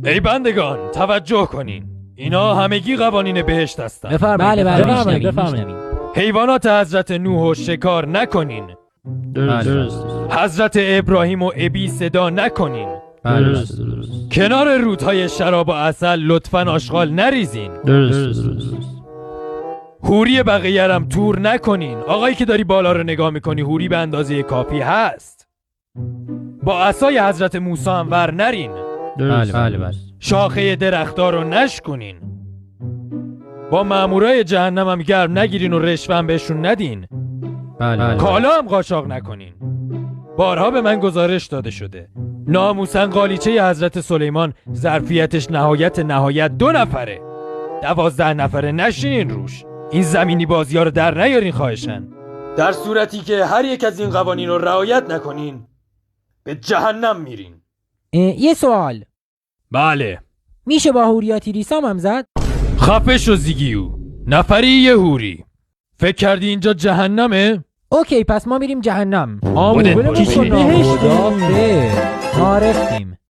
ای بندگان توجه کنین، اینا همگی قوانین بهشت هستن. بفرمایید. بفرمایید. حیوانات حضرت نوح و شکار نکنین. درست. حضرت ابراهیم و ابی صدا نکنین. درست. کنار رودهای شراب و عسل لطفاً آشغال نریزین. درست. حوری بقیه رم تور نکنین. آقایی که داری بالا رو نگاه میکنی حوری به اندازه کافی هست. با عصای حضرت موسی هم ور نرین. بله. شاخه درختار رو نشکنین. با مامورای جهنم هم گرم نگیرین و رشوه هم بهشون ندین. بله. کالا هم قاچاق نکنین. بارها به من گزارش داده شده ناموسن قالیچه حضرت سلیمان ظرفیتش نهایت 2 نفره. 12 نفره نشینین روش. این زمینی بازی ها رو در نیارین خواهشن. در صورتی که هر یک از این قوانین رو رعایت نکنین به جهنم میرین. یه سوال، بله. میشه با حوریاتی ریسام هم زد؟ خفه شو زیگیو، نفری یه حوری. فکر کردی اینجا جهنمه؟ اوکی، پس ما میریم جهنم. آمون بهشت. ما رفتیم.